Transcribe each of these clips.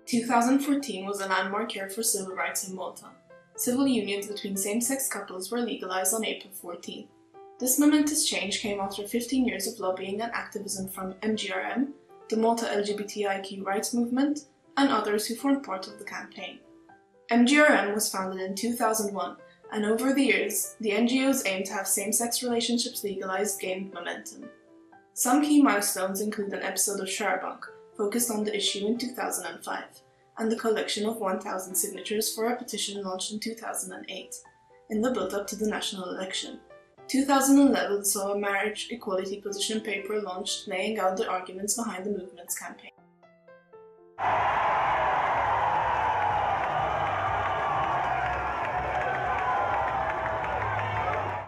2014 was a landmark year for civil rights in Malta. Civil unions between same-sex couples were legalized on April 14. This momentous change came after 15 years of lobbying and activism from MGRM, the Malta LGBTIQ rights movement, and others who formed part of the campaign. MGRM was founded in 2001, and over the years, the NGO's aim to have same-sex relationships legalized gained momentum. Some key milestones include an episode of Sharabank, focused on the issue in 2005, and the collection of 1,000 signatures for a petition launched in 2008, in the build-up to the national election. 2011 saw a marriage equality position paper launched laying out the arguments behind the movement's campaign.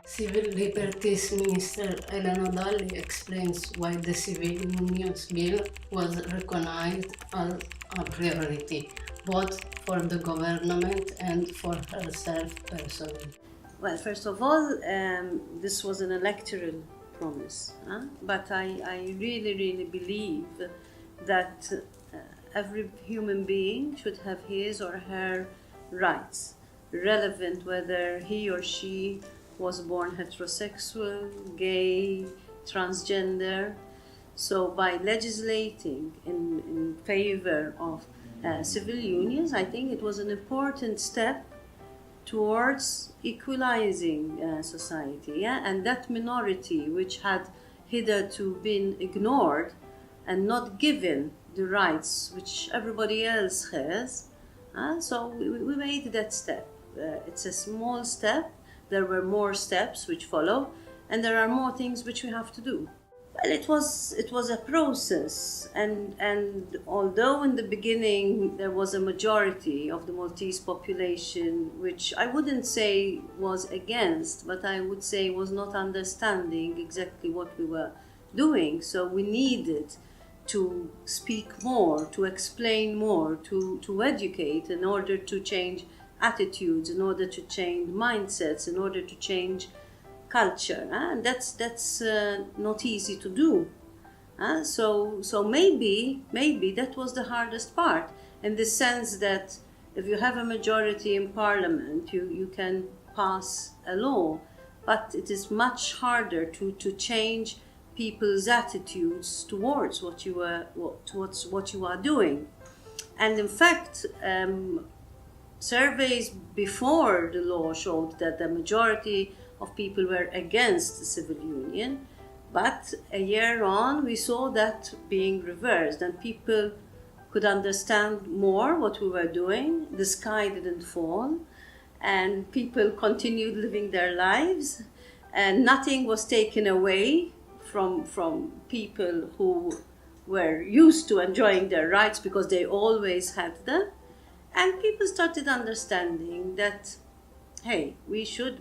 Civil Liberties Minister Elena Dalli explains why the Civil Unions Bill was recognized as a priority, both for the government and for herself personally. Well, first of all, this was an electoral promise, but I really believe that every human being should have his or her rights, relevant whether he or she was born heterosexual, gay, transgender. So by legislating in favor of civil unions, I think it was an important step towards equalizing society, and that minority which had hitherto been ignored and not given the rights which everybody else has. So we made that step. It's a small step. There were more steps which follow, and there are more things which we have to do. Well, it was a process, and although in the beginning there was a majority of the Maltese population which I wouldn't say was against, but I would say was not understanding exactly what we were doing, so we needed to speak more, to explain more, to educate in order to change attitudes, in order to change mindsets, in order to change culture, and that's not easy to do. So maybe that was the hardest part, in the sense that if you have a majority in parliament, you can pass a law, but it is much harder to change people's attitudes towards what you are doing. And in fact, surveys before the law showed that the majority of people were against the civil union, but a year on we saw that being reversed, and people could understand more what we were doing. The sky didn't fall, and people continued living their lives, and nothing was taken away from people who were used to enjoying their rights because they always had them. And people started understanding that, hey, we should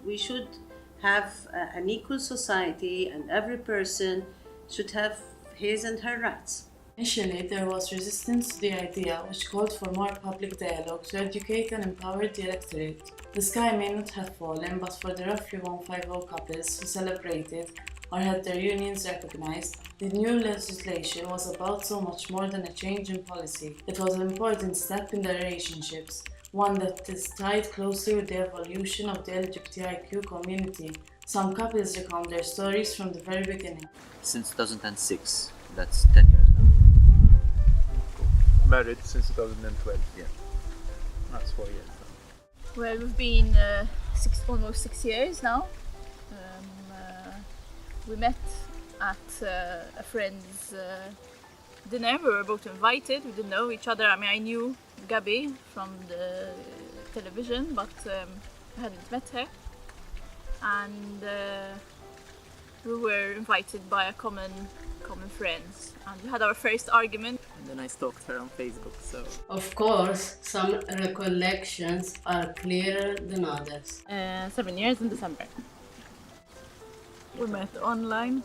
have an equal society, and every person should have his and her rights. Initially, there was resistance to the idea, which called for more public dialogue to educate and empower the electorate. The sky may not have fallen, but for the roughly 150 couples who celebrated or had their unions recognized, the new legislation was about so much more than a change in policy. It was an important step in their relationships, one that is tied closely with the evolution of the LGBTIQ community. Some couples recount their stories from the very beginning. Since 2006, that's 10 years now. Married since 2012. Yeah. That's 4 years now. Well, we've been almost 6 years now. We met at a friend's dinner. We were both invited. We didn't know each other. I mean, I knew Gabi from the television, but I hadn't met her. And we were invited by a common friends. And we had our first argument. And then I stalked her on Facebook, so... Of course, some recollections are clearer than others. 7 years in December. We met online.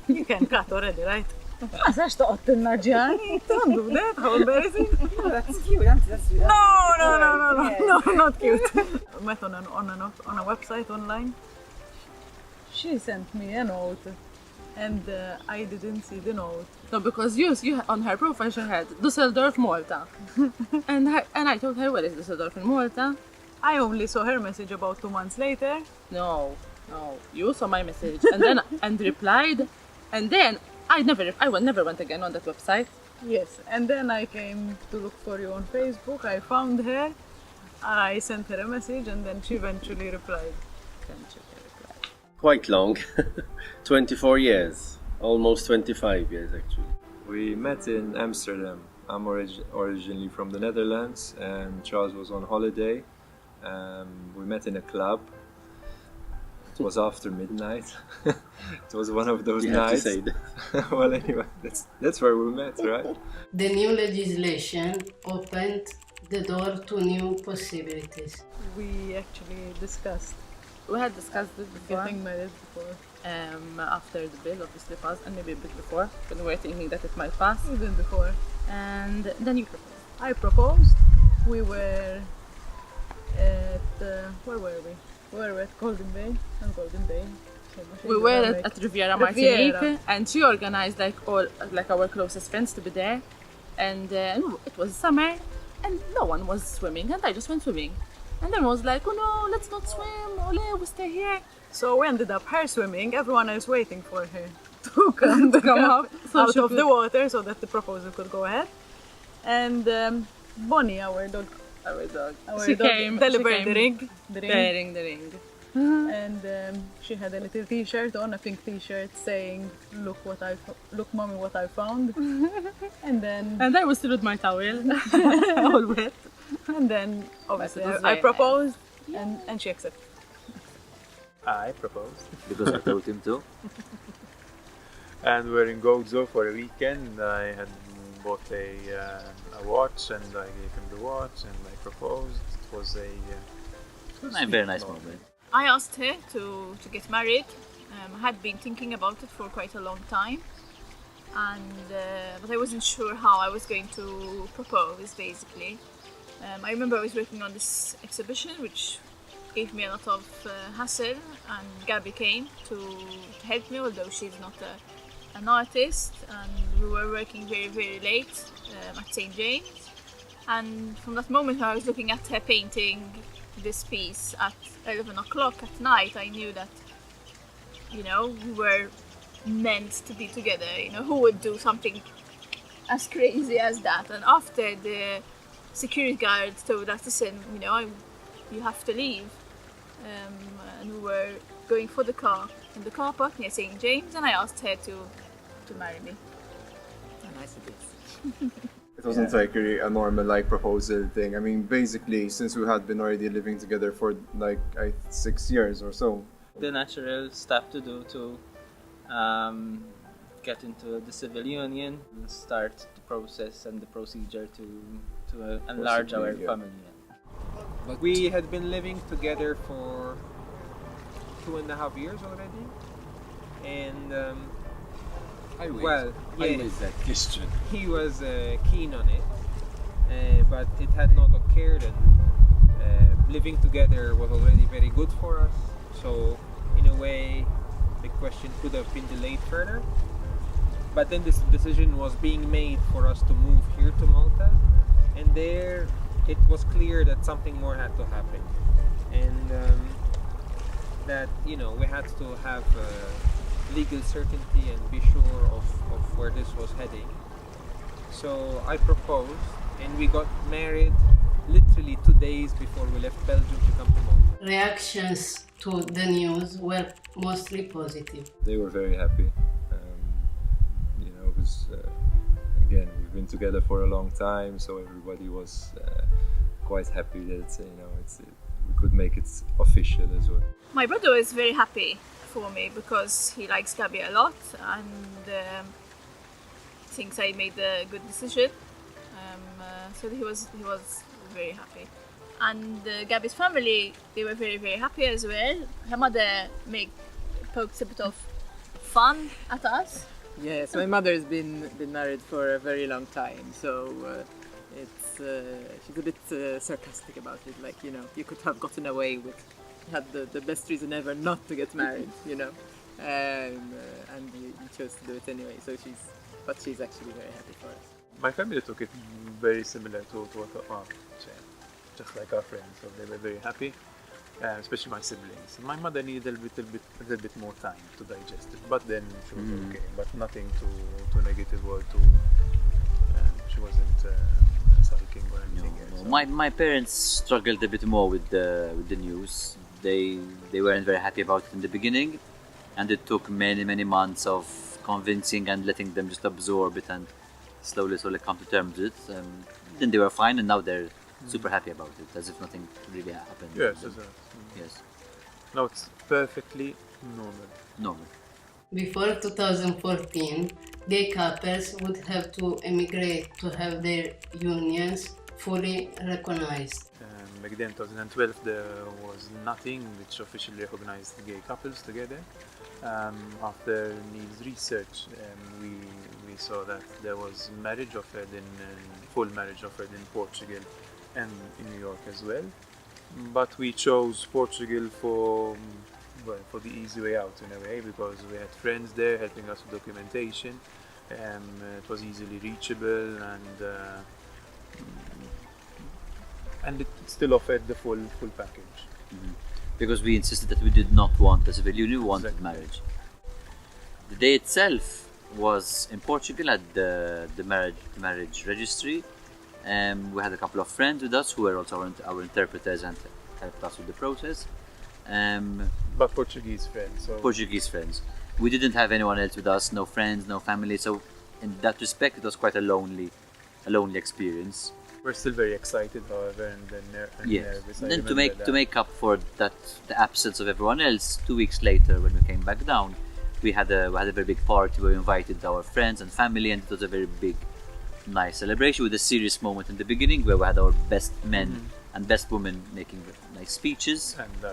You can cut already, right? Għazax toqgħod ġani? Don't do that, how embarrassing. That's cute, that's sweet. No, not cute. We met on a website online. She sent me a note and I didn't see the note. No, because you on her profile she had Düsseldorf, Malta, and I told her, where is Düsseldorf in Malta? I only saw her message about 2 months later. No, you saw my message and replied, and then I never went again on that website. Yes, and then I came to look for you on Facebook. I found her. I sent her a message, and then she eventually replied. Quite long, 24 years, almost 25 years actually. We met in Amsterdam. I'm originally from the Netherlands, and Charles was on holiday. We met in a club. It was after midnight. It was one of those You nights. have to say that. Well, anyway, that's where we met, right? The new legislation opened the door to new possibilities. We actually discussed We had discussed it before. getting married before. After the bill obviously passed, and maybe a bit before, when we were thinking that it might pass. Even before. And then you proposed. I proposed. We were at where were we? We were at Golden Bay. On Golden Bay. We were at Riviera Martinique, and she organized like our closest friends to be there. And it was summer, and no one was swimming, and I just went swimming. And then I was like, oh no, let's not swim, ole, we stay here. So we ended up her swimming. Everyone else waiting for her to come up So out she of could- the water so that the proposal could go ahead. And Bonnie, our dog, She came. delivered the ring. The ring. And she had a little T-shirt on, a pink T-shirt saying, "Look, mommy, what I found." And then And I was still with my towel, all wet. and then obviously But it was I very proposed, and she accepted. I proposed. Because I told him to. And we were in Gozo for a weekend. I had bought a watch, and I gave him the watch, and I proposed. It was a Very nice moment. I asked her to get married. I had been thinking about it for quite a long time, and but I wasn't sure how I was going to propose. Basically, I remember I was working on this exhibition, which gave me a lot of hassle, and Gabby came to help me, although she's not an artist, and we were working very, very late at St. James. And from that moment when I was looking at her painting this piece at 11 o'clock at night, I knew that, we were meant to be together. Who would do something as crazy as that? And after the security guard told us, listen, you have to leave. And we were going for the car in the car park near St. James, and I asked her to marry me. Nice it is. It wasn't like a normal proposal thing. I mean, basically, since we had been already living together for 6 years or so. The natural step to do to get into the civil union and start the process and the procedure to enlarge our yeah. family. But we had been living together for 2.5 years already, and I wait. well, I yeah, wait that question. he was keen on it, but it had not occurred, and living together was already very good for us. So, in a way, the question could have been delayed further. But then this decision was being made for us to move here to Malta, and there it was clear that something more had to happen, and that we had to have legal certainty and be sure of where this was heading. So I proposed, and we got married literally 2 days before we left Belgium to come to Malta. Reactions to the news were mostly positive. They were very happy, because again, we've been together for a long time, so everybody was quite happy that we could make it official as well. My brother was very happy for me because he likes Gabby a lot, and thinks I made a good decision. So he was very happy. And Gabby's family, they were very, very happy as well. Her mother poked a bit of fun at us. Yes, my mother's been married for a very long time, so she's a bit sarcastic about it. You could have gotten away with, you had the best reason ever not to get married, and you chose to do it anyway. So she's actually very happy for us. My family took it very similar to what just like our friends, so they were very happy, especially my siblings. My mother needed a little bit more time to digest it, but then she was okay, but nothing too negative or too, she wasn't sulking or anything else. No. My parents struggled a bit more with the news. They weren't very happy about it in the beginning, and it took many months of convincing and letting them just absorb it and slowly come to terms with it. Then they were fine, and now they're super happy about it, as if nothing really happened. Yes, yes. Now it's perfectly normal. Before 2014, gay couples would have to immigrate to have their unions fully recognized. Back then, 2012, there was nothing which officially recognized gay couples together. After Neil's research, we saw that there was marriage offered full marriage offered in Portugal and in New York as well. But we chose Portugal for the easy way out in a way, because we had friends there helping us with documentation. It was easily reachable, and it still offered the full package. Mm-hmm. Because we insisted that we did not want a civil union, we wanted marriage. The day itself was in Portugal at the marriage registry. We had a couple of friends with us who were also our interpreters and helped us with the process. But Portuguese friends. So Portuguese friends. We didn't have anyone else with us, no friends, no family. So in that respect, it was quite a lonely experience. We're still very excited, however, and nervous. And then to make up for that, the absence of everyone else, 2 weeks later, when we came back down, we had a very big party where we invited our friends and family, and it was a very big, nice celebration with a serious moment in the beginning where we had our best men and best women making nice speeches and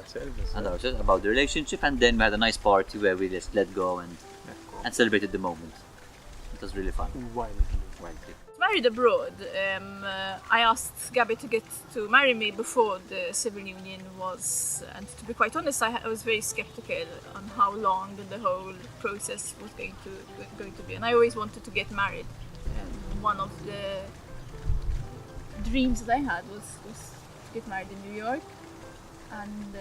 ourselves about the relationship, and then we had a nice party where we just let go and celebrated the moment. It was really fun. Wildly. Married abroad, I asked Gabby to marry me before the civil union was, and to be quite honest, I was very skeptical on how long the whole process was going to be, and I always wanted to get married. One of the dreams that I had was to get married in New York, and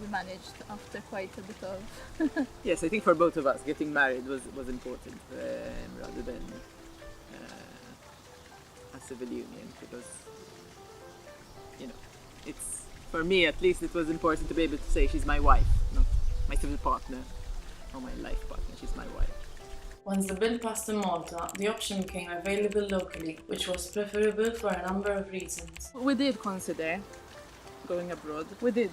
we managed after quite a bit of... Yes, I think for both of us, getting married was important rather than a civil union, because, it's, for me at least, it was important to be able to say she's my wife, not my civil partner or my life partner, she's my wife. Once the bill passed in Malta, the option became available locally, which was preferable for a number of reasons. We did consider going abroad. We did.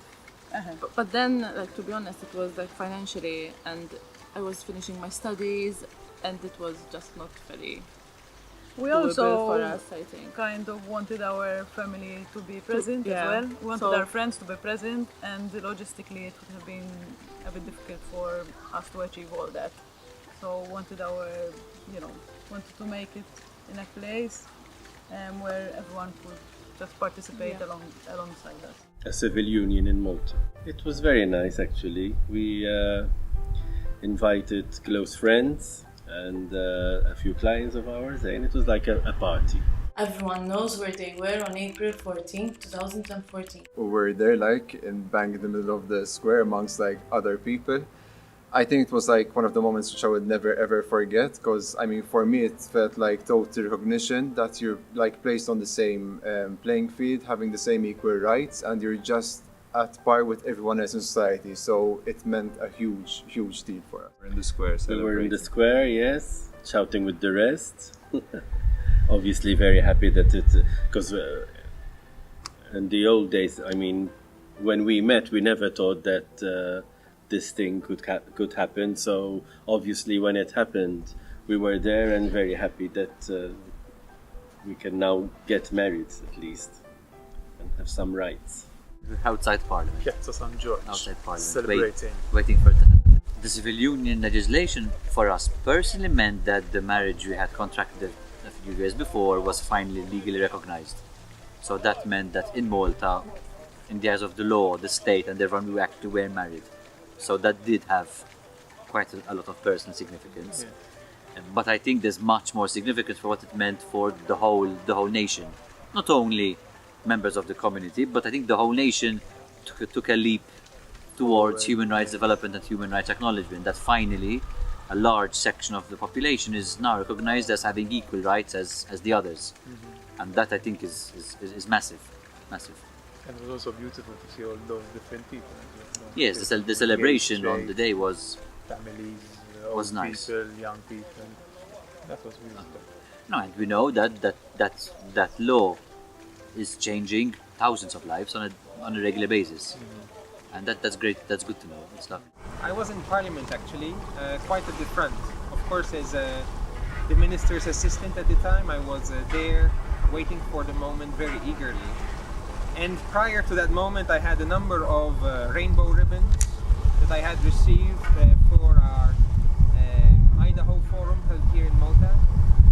But then, to be honest, it was financially, and I was finishing my studies, and it was just not very We doable also for us, I think. kind of wanted our family to be present as well. We wanted our friends to be present, and logistically it would have been a bit difficult for us to achieve all that. So wanted to make it in a place where everyone could just participate alongside us. A civil union in Malta. It was very nice actually. We invited close friends and a few clients of ours, and it was like a party. Everyone knows where they were on April 14, 2014. We were there bang in the middle of the square amongst other people. I think it was one of the moments which I would never ever forget, because for me it felt like total recognition that you're placed on the same playing field, having the same equal rights, and you're just at par with everyone else in society. So it meant a huge deal for us. We're in the square celebrating. We were in the square, yes, shouting with the rest. Obviously very happy that because in the old days, when we met, we never thought that this thing could happen. So obviously when it happened, we were there and very happy that we can now get married at least and have some rights. Outside Parliament. Yeah, so St. George. Outside Parliament. Celebrating. Waiting for it to happen. The civil union legislation for us personally meant that the marriage we had contracted a few years before was finally legally recognized. So that meant that in Malta, in the eyes of the law, the state and everyone, we actually were married. So that did have quite a lot of personal significance. But I think there's much more significance for what it meant for the whole nation. Not only members of the community, but I think the whole nation took a leap towards human rights development and human rights acknowledgement, that finally a large section of the population is now recognized as having equal rights as the others. And that I think is massive. And it was also beautiful to see all those different people. Yes, the celebration on the day was families, was old nice. people, young people. That was beautiful. No, and we know that law is changing thousands of lives on a regular basis. And that's great, that's good to know. It's lovely. I was in Parliament actually, quite at the front. Of course, as the Minister's assistant at the time, I was there waiting for the moment very eagerly. And prior to that moment, I had a number of rainbow ribbons that I had received for our Idaho Forum held here in Malta,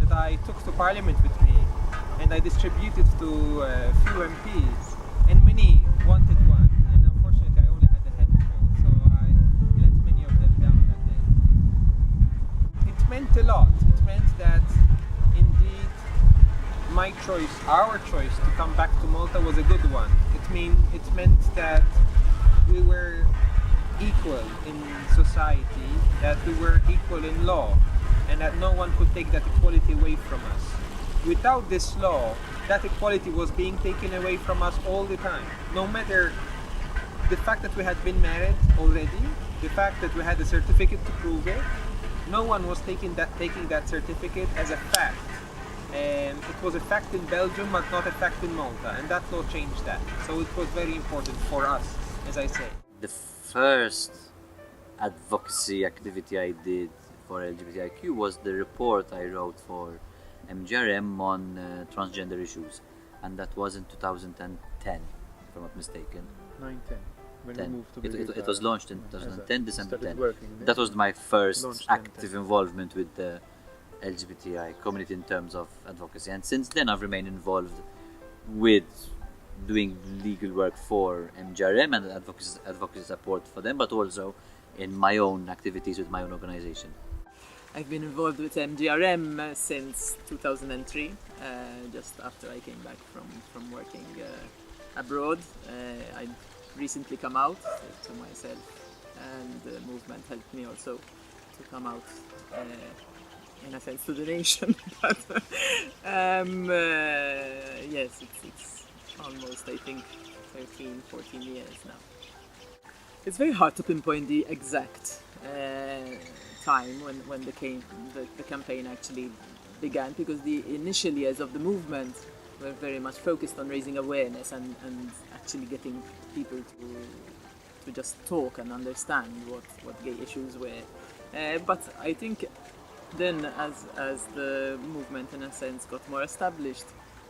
that I took to Parliament with me, and I distributed to a few MPs, and many wanted one. And unfortunately, I only had a handful, so I let many of them down that day. It meant a lot. It meant that indeed my choice, our choice to come back to Malta was a good one. It meant that we were equal in society, that we were equal in law, and that no one could take that equality away from us. Without this law, that equality was being taken away from us all the time. No matter the fact that we had been married already, the fact that we had a certificate to prove it, no one was taking that certificate as a fact. And it was a fact in Belgium, but not a fact in Malta, and that law changed that. So it was very important for us, as I say. The first advocacy activity I did for LGBTIQ was the report I wrote for MGRM on transgender issues, and that was in 2010, if I'm not mistaken. 9-10. When 10. we moved to It was launched in 2010, December 10. Working, that was my first launched active involvement with the LGBTI community in terms of advocacy, and since then I've remained involved with doing legal work for MGRM and advocacy support for them, but also in my own activities with my own organization. I've been involved with MGRM since 2003, just after I came back from working abroad. I recently come out to myself, and the movement helped me also to come out in a sense to the nation. But yes, it's almost, I think, 13, 14 years now. It's very hard to pinpoint the exact time when the campaign actually began, because the initial years of the movement were very much focused on raising awareness and actually getting people to just talk and understand what gay issues were. But I think then as the movement in a sense got more established,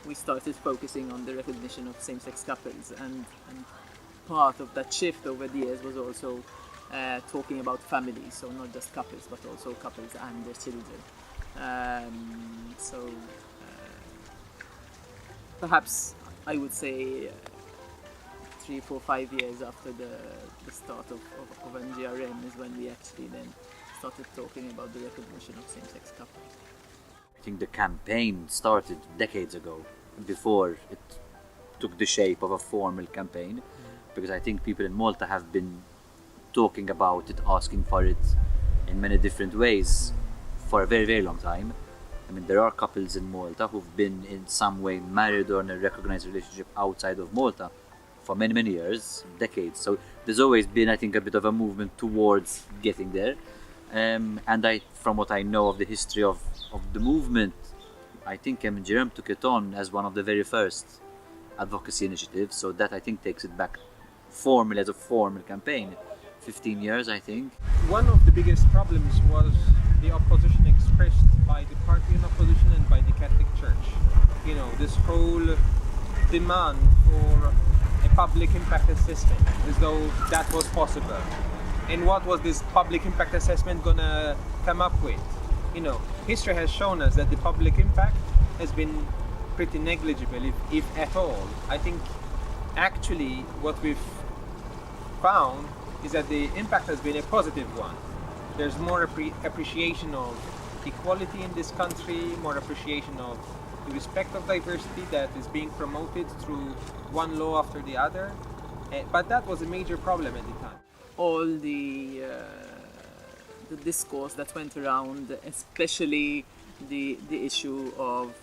we started focusing on the recognition of same-sex couples, and part of that shift over the years was also talking about families, so not just couples but also couples and their children. Perhaps I would say 3, 4, 5 years after the start of MGRM is when we actually then started talking about the recognition of same-sex couples. I think the campaign started decades ago, before it took the shape of a formal campaign, because I think people in Malta have been talking about it, asking for it in many different ways for a very, very long time. I mean, there are couples in Malta who've been in some way married or in a recognized relationship outside of Malta for many, many years, decades. So there's always been, I think, a bit of a movement towards getting there. And from what I know of the history of the movement, I think MGRM took it on as one of the very first advocacy initiatives. So that, I think, takes it back formally as a formal campaign. 15 years, I think. One of the biggest problems was the opposition expressed by the party in opposition and by the Catholic Church. You know, this whole demand for a public impact assessment, as though that was possible. And what was this public impact assessment gonna come up with? You know, history has shown us that the public impact has been pretty negligible, if at all. I think actually what we've found is that the impact has been a positive one. there's more appreciation of equality in this country, more appreciation of the respect of diversity that is being promoted through one law after the other. But that was a major problem at the time. All the discourse that went around, especially the issue of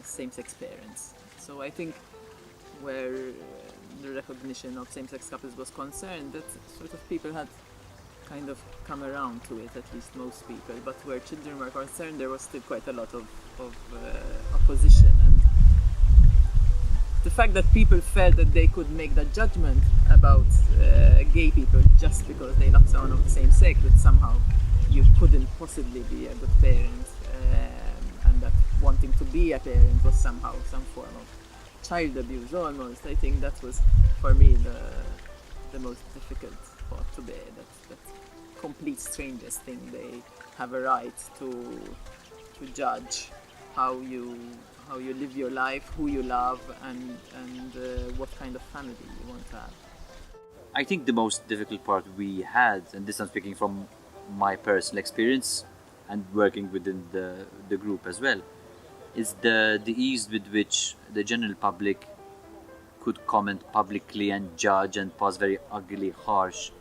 same-sex parents. So I think where the recognition of same-sex couples was concerned, that sort of people had kind of come around to it, at least most people. But where children were concerned, there was still quite a lot of opposition. And the fact that people felt that they could make that judgment about gay people just because they love someone of the same sex, that somehow you couldn't possibly be a good parent, and that wanting to be a parent was somehow some form of child abuse almost. I think that was, for me, the most difficult part to bear, that complete strangers think they have a right to judge how you live your life, who you love, and what kind of family you want to have. I think the most difficult part we had, and this I'm speaking from my personal experience and working within the group as well, is the ease with which the general public could comment publicly and judge and pass very ugly, harsh,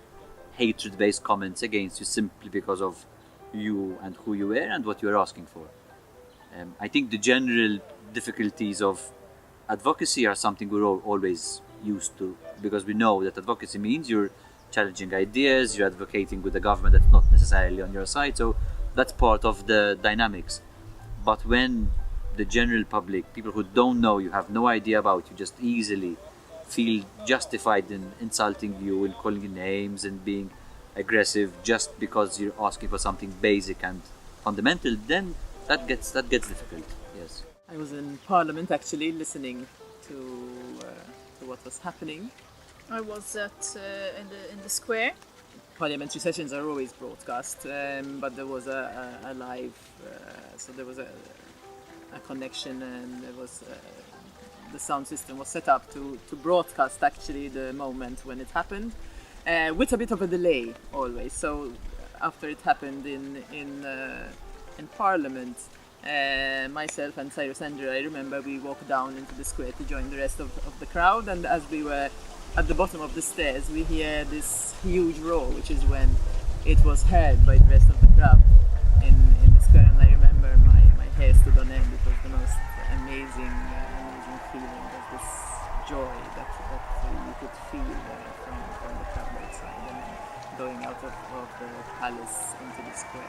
hatred-based comments against you simply because of you and who you were and what you were asking for. I think the general difficulties of advocacy are something we're always used to, because we know that advocacy means you're challenging ideas, you're advocating with a government that's not necessarily on your side, so that's part of the dynamics. But when the general public, people who don't know you, have no idea about you, just easily feel justified in insulting you and calling you names and being aggressive just because you're asking for something basic and fundamental, then that gets difficult. Yes. I was in Parliament actually listening to what was happening. I was in the square. Parliamentary sessions are always broadcast, but there was a live, so there was a connection, and there was the sound system was set up to broadcast actually the moment when it happened, with a bit of a delay always. So after it happened in Parliament, myself and Cyrus Andrew, I remember we walked down into the square to join the rest of the crowd, and as we were at the bottom of the stairs, we hear this huge roar, which is when it was heard by the rest of the crowd in the square. And I remember my hair stood on end. It was the most amazing feeling of this joy that you could feel from the crowd outside, and then going out of the palace into the square.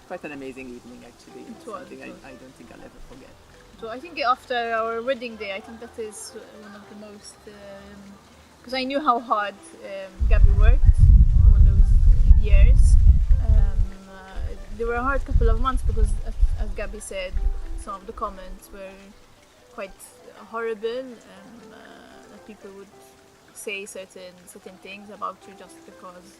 Quite an amazing evening actually. It was. Something I don't think I'll ever forget. So I think after our wedding day, I think that is one of the most, because I knew how hard Gabby worked all those years. They were a hard couple of months because, as Gabby said, some of the comments were quite horrible, that people would say certain things about you just because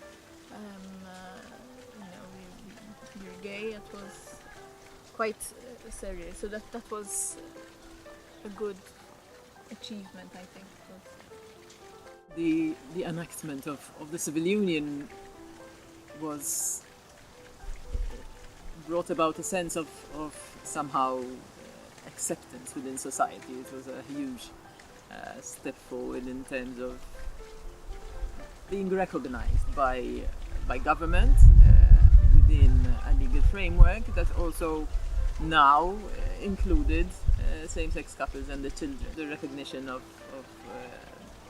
you're gay. It was quite serious, so that was a good achievement, I think. The enactment of the civil union brought about a sense of somehow acceptance within society. It was a huge step forward in terms of being recognized by government within a legal framework that also now included same-sex couples and the children. The recognition of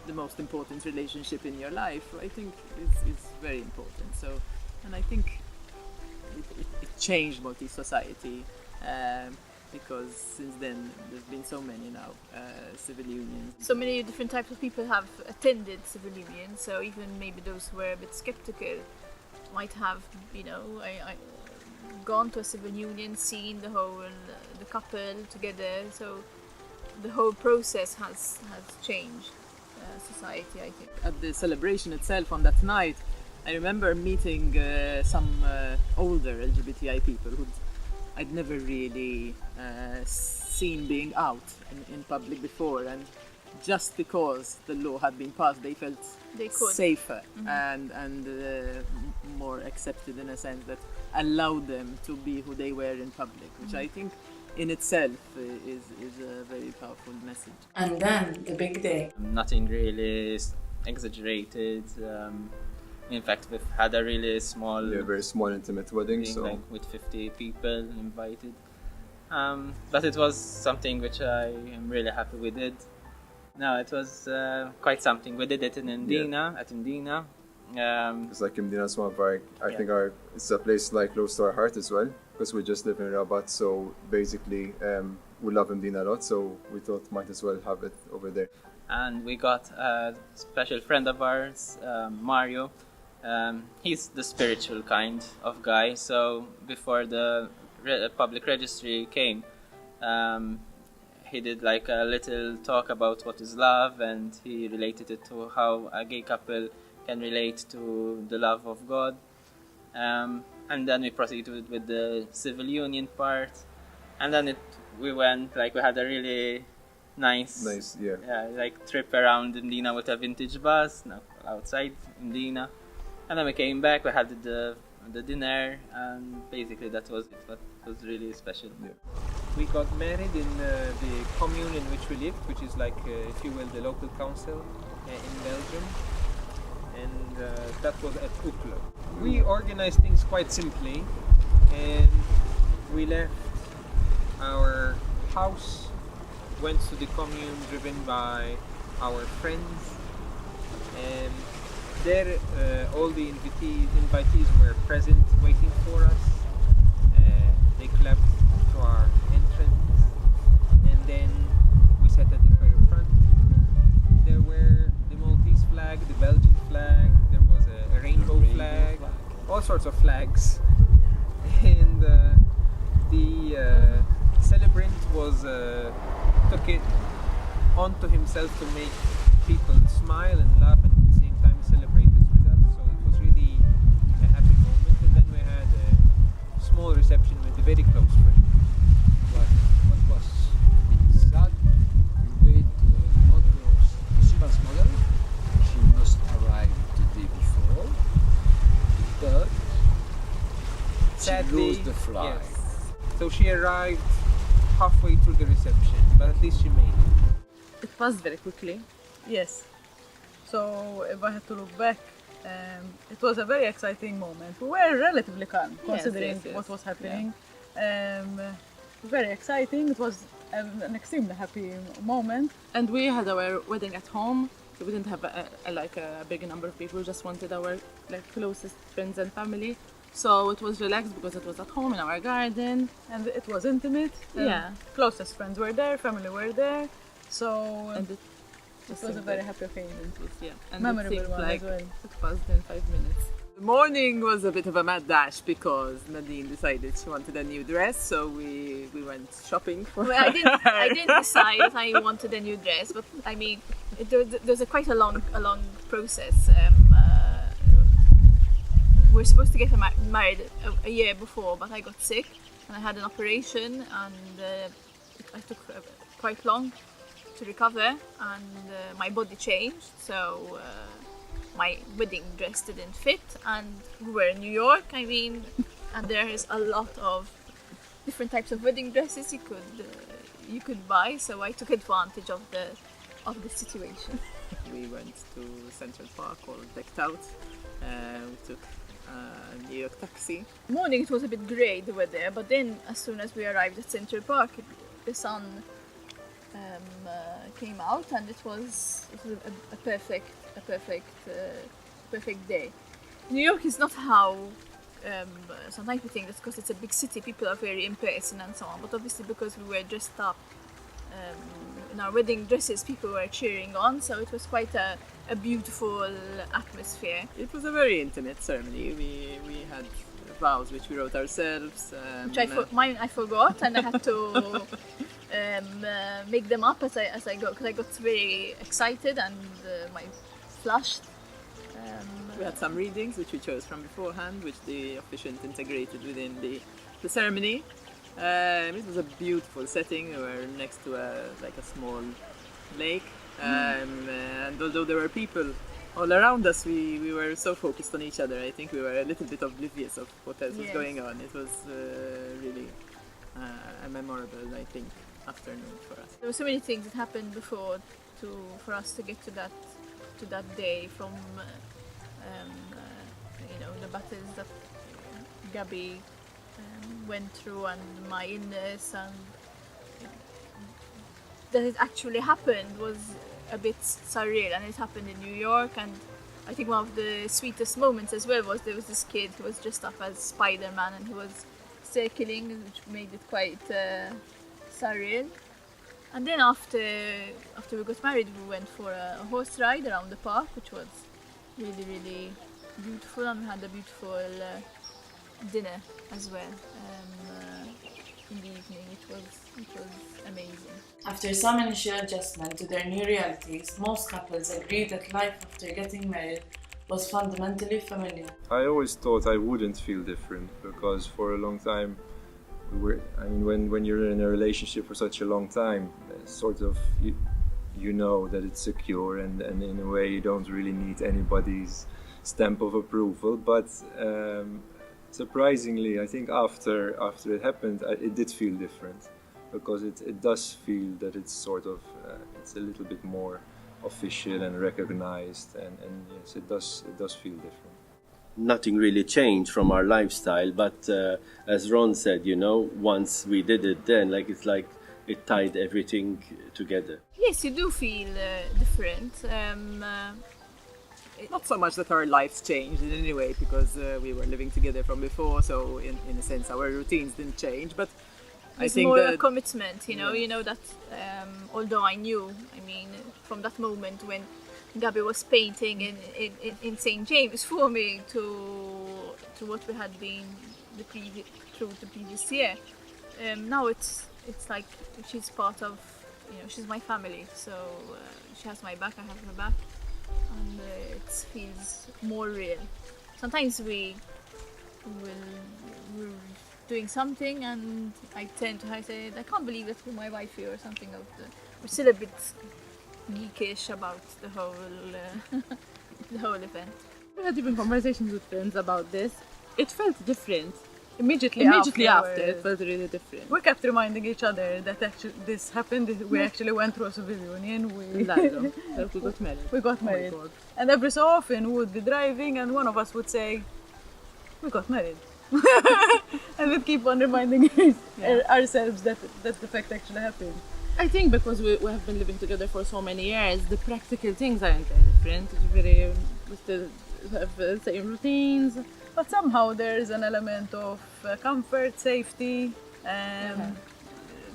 the most important relationship in your life, I think, is very important. So, and I think it changed multi-society, because since then there's been so many now civil unions. So many different types of people have attended civil unions, so even maybe those who were a bit skeptical might have, I gone to a civil union, seen the couple together, so the whole process has changed society, I think. At the celebration itself on that night, I remember meeting some older LGBTI people who I'd never really seen being out in public before, and just because the law had been passed, they felt They could. safer and more accepted in a sense that allowed them to be who they were in public, which I think in itself is a very powerful message. And then the big day. Nothing really exaggerated. In fact, we've had a really small, very small, intimate wedding, so like with 50 people invited. But it was something which I am really happy we did. No, it was quite something. We did it in Mdina, at Mdina. It's like Mdina is one of our, I think it's a place like close to our heart as well, because we just live in Rabat, so basically we love Mdina a lot, so we thought might as well have it over there. And we got a special friend of ours, Mario. He's the spiritual kind of guy, so before the public registry came, he did like a little talk about what is love, and he related it to how a gay couple can relate to the love of God. And then we proceeded with the civil union part, and then we had a really nice like trip around Mdina with a vintage bus outside Mdina, and then we came back. We had the dinner, and basically that was it. That was really special. We got married in the commune in which we lived, which is like, if you will, the local council in Belgium, and that was at Uklo. We organized things quite simply, and we left our house, went to the commune driven by our friends, and there all the invitees were present waiting for us. They clapped to our entrance, and then we sat at the very front. There were the Maltese flag, the Belgian flag, there was a rainbow flag, all sorts of flags, and the celebrant took it onto himself to make people smile and laugh and at the same time celebrate this with us. So it was really a happy moment, and then we had a small reception with a very close friend. What was sad, we wait Siba's mother. She must arrive the day before, but Sadly, she lost the flight. yes. So she arrived halfway through the reception, but at least she made it. It passed very quickly. Yes. So if I had to look back, it was a very exciting moment. We were relatively calm considering what was happening. Very exciting. It was an extremely happy moment. And we had our wedding at home. So we didn't have a big number of people. We just wanted our closest friends and family. So it was relaxed because it was at home in our garden. And it was intimate. Closest friends were there, family were there. So and it was a very happy occasion. And memorable one as well. It passed in 5 minutes. The morning was a bit of a mad dash because Nadine decided she wanted a new dress, so we went shopping for her. I didn't decide if I wanted a new dress, but I mean, there's quite a long process. We're supposed to get married a year before, but I got sick and I had an operation, and I took quite long to recover, and my body changed, so my wedding dress didn't fit, and we were in New York, I mean, and there is a lot of different types of wedding dresses you could buy, so I took advantage of the situation. We went to Central Park, all decked out. We took a New York taxi. Morning it was a bit grey, the weather, but then as soon as we arrived at Central Park, the sun came out, and it was a perfect day. New York is not how sometimes we think that's because it's a big city, people are very in-person and so on, but obviously because we were dressed up in our wedding dresses, people were cheering on, so it was quite a beautiful atmosphere. It was a very intimate ceremony. We had vows which we wrote ourselves. Which mine I forgot, and I had to make them up as I go, because I got very excited and my flushed. We had some readings which we chose from beforehand, which the officiant integrated within the ceremony. It was a beautiful setting. We were next to a small lake, And although there were people all around us, we were so focused on each other. I think we were a little bit oblivious of what else was going on. It was really a memorable, I think, afternoon for us. There were so many things that happened before for us to get to that day, from the battles that Gabby went through, and my illness, and that it actually happened was a bit surreal. And it happened in New York, and I think one of the sweetest moments as well was there was this kid who was dressed up as Spider-Man, and he was circling, which made it quite surreal. And then after we got married, we went for a horse ride around the park, which was really, really beautiful, and we had a beautiful dinner as well in the evening. It was amazing. After some initial adjustment to their new realities, most couples agreed that life after getting married was fundamentally familiar. I always thought I wouldn't feel different, because for a long time, when you're in a relationship for such a long time, sort of you know that it's secure, and in a way you don't really need anybody's stamp of approval. But surprisingly, I think after it happened, it did feel different, because it does feel that it's sort of it's a little bit more official and recognized, and yes, it does feel different. Nothing really changed from our lifestyle, but as Ron said, once we did it, then it's like it tied everything together. Yes, you do feel different. Not so much that our lives changed in any way, because we were living together from before, so in a sense our routines didn't change, but I think more that a commitment, you know that although I knew, from that moment when Gabby was painting in St. James for me to what we had been through the previous year, now it's like she's part of, she's my family, so she has my back, I have her back, and it feels more real. Sometimes we're doing something, and I say, I can't believe that you're my wife here, or something we're still a bit geekish about the whole event. We had even conversations with friends about this. It felt different. Immediately after, it felt really different. We kept reminding each other that actually this happened. We actually went through a civil union. We got married. We got married. Oh, and every so often we would be driving, and one of us would say, "We got married," and we'd keep on reminding ourselves that the fact actually happened. I think because we have been living together for so many years, the practical things aren't very different. We still have the same routines. But somehow there's an element of comfort, safety,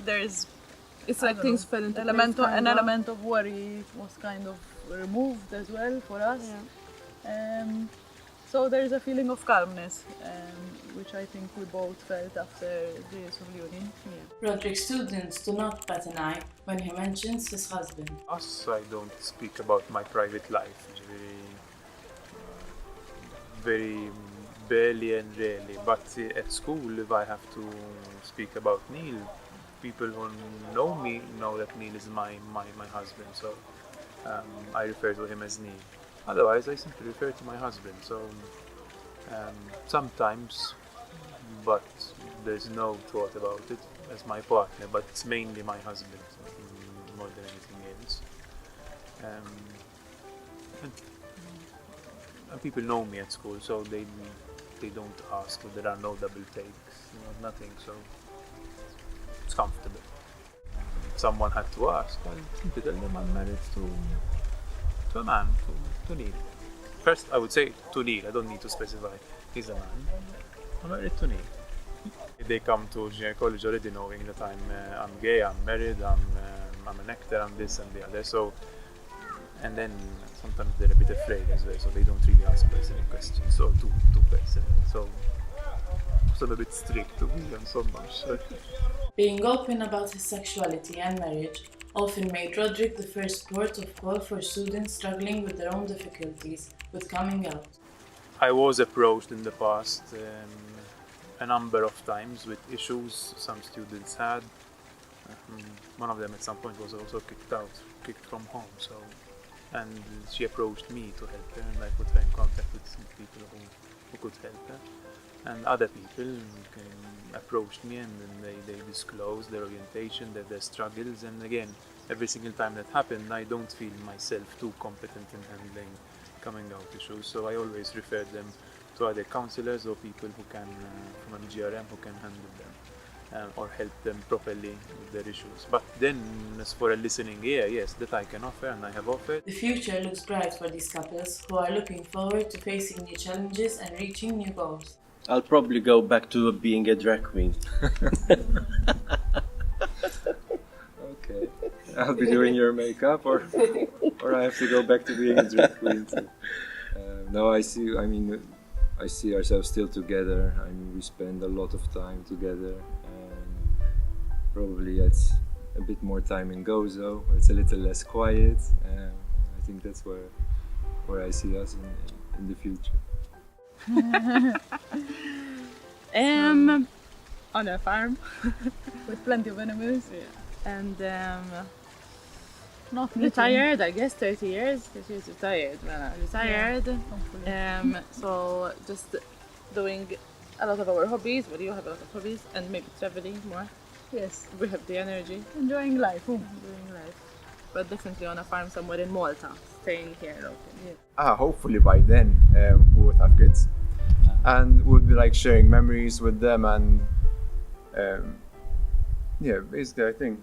there's... It's like things fell into an element of worry was kind of removed as well for us. Yeah. So there's a feeling of calmness, which I think we both felt after the civil union. Yeah. Roderick's students do not bat an eye when he mentions his husband. I don't speak about my private life. Very barely and rarely. But at school, if I have to speak about Neil, people who know me know that Neil is my husband. So I refer to him as Neil. Otherwise, I simply refer to my husband. So sometimes, but there's no thought about it as my partner. But it's mainly my husband more than anything else. And people know me at school, so they don't ask. So there are no double takes, nothing. So it's comfortable. If someone had to ask, I'll simply tell them I'm married to a man, to Neil. First, I would say to Neil. I don't need to specify he's a man. I'm married to Neil. They come to junior college already knowing that I'm gay, I'm married, I'm an actor, I'm this and the other. So, and then sometimes they're a bit afraid as well, so they don't really ask personal questions or too personal. So I'm a bit strict to be on so much. Being open about his sexuality and marriage often made Roderick the first port of call for students struggling with their own difficulties with coming out. I was approached in the past a number of times with issues some students had, One of them at some point was also kicked from home. So, and she approached me to help her and I put her in contact with some people who could help her. And other people approached me and then they disclosed their orientation, their struggles. And again, every single time that happened, I don't feel myself too competent in handling coming out issues. So I always refer them to other counselors or people who can, from MGRM, who can handle them or help them properly with their issues. But then, as for a listening ear, yes, that I can offer and I have offered. The future looks bright for these couples who are looking forward to facing new challenges and reaching new goals. I'll probably go back to being a drag queen. Okay. I'll be doing your makeup, or I have to go back to being a drag queen too. No, I see ourselves still together. I mean, we spend a lot of time together. Probably it's a bit more time in Gozo, where it's a little less quiet. I think that's where I see us in the future. On a farm with plenty of animals. Yeah. And not retired, I guess 30 years. She's retired. Retired. Yeah, so just doing a lot of our hobbies. Well, you have a lot of hobbies and maybe traveling more. Yes. We have the energy. Enjoying life. Enjoying life. But definitely on a farm somewhere in Malta. Staying here locally. Hopefully by then we would have kids. And we'd be like sharing memories with them and basically I think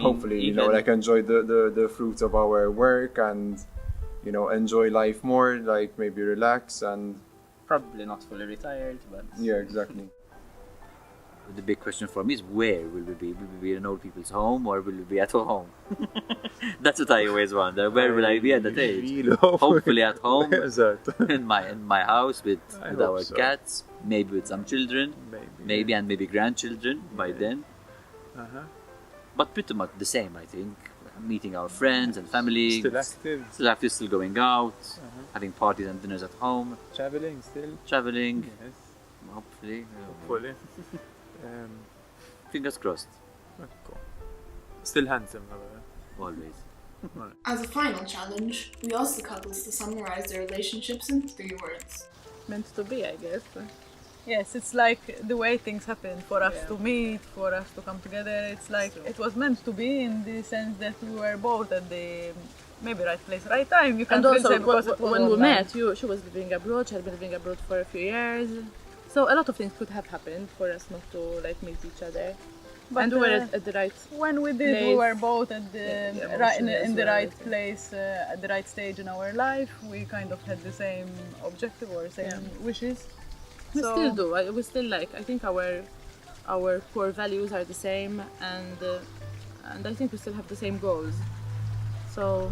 hopefully like enjoy the fruits of our work and enjoy life more, like maybe relax and probably not fully retired, but yeah, exactly. The big question for me is where will we be? Will we be in an old people's home or will we be at home? That's what I always wonder. Where will I be at that age? Hopefully at home, in my house with our cats, maybe with some children, maybe grandchildren by then. But pretty much the same, I think. Meeting our friends and family. Still active, still going out, having parties and dinners at home. Traveling still. Yes. Hopefully. Fingers crossed. Still handsome, however. Always. As a final challenge, we asked the couples to summarize their relationships in 3 words. Meant to be, I guess. Yes, it's like the way things happen for us to meet, for us to come together. It's like it was meant to be in the sense that we were both at the maybe right place, right time. You can't really say because when we met, she was living abroad. She had been living abroad for a few years. So a lot of things could have happened for us not to meet each other. But and we were at the right when we did, we were both at the in the right place, at the right stage in our life. We kind of had the same objective or same wishes. We still do. We still I think our core values are the same, and I think we still have the same goals. So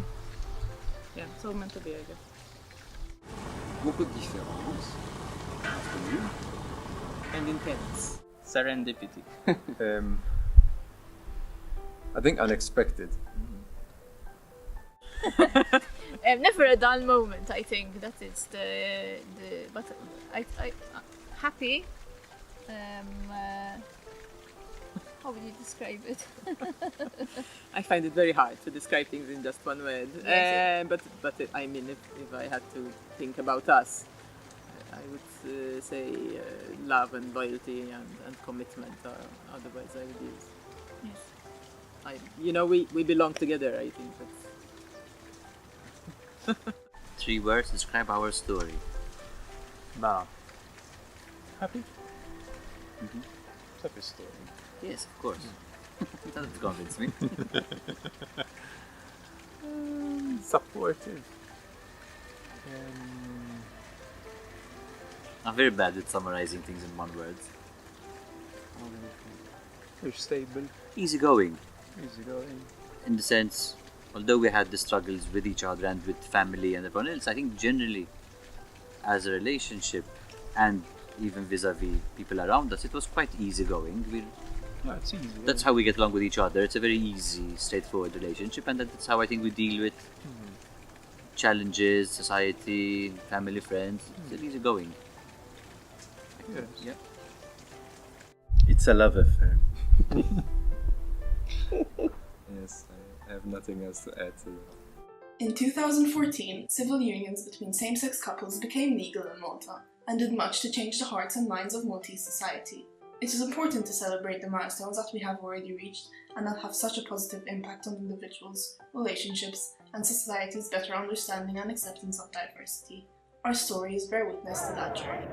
so meant to be, I guess. Beaucoup de différences entre nous. And intense. Serendipity. I think unexpected. Never a dull moment. I think that is but I happy. How would you describe it? I find it very hard to describe things in just one word. Yes, But I mean, if I had to think about us, I would say love and loyalty and commitment are the words I would use. Yes. We belong together, I think. 3 words describe our story. Happy? Happy story. Yes, of course. That doesn't convince me. Supportive. I'm very bad at summarizing things in one word. You're stable. Easygoing. Easygoing. In the sense, although we had the struggles with each other and with family and everyone else, I think generally, as a relationship and even vis-a-vis people around us, it was quite easygoing. It's easy. That's how we get along with each other. It's a very easy, straightforward relationship, and that's how I think we deal with challenges, society, family, friends. It's easygoing. Yes. Yeah. It's a love affair. Yes, I have nothing else to add to that. In 2014, civil unions between same-sex couples became legal in Malta and did much to change the hearts and minds of Maltese society. It is important to celebrate the milestones that we have already reached and that have such a positive impact on individuals, relationships, and society's better understanding and acceptance of diversity. Our stories bear witness to that journey.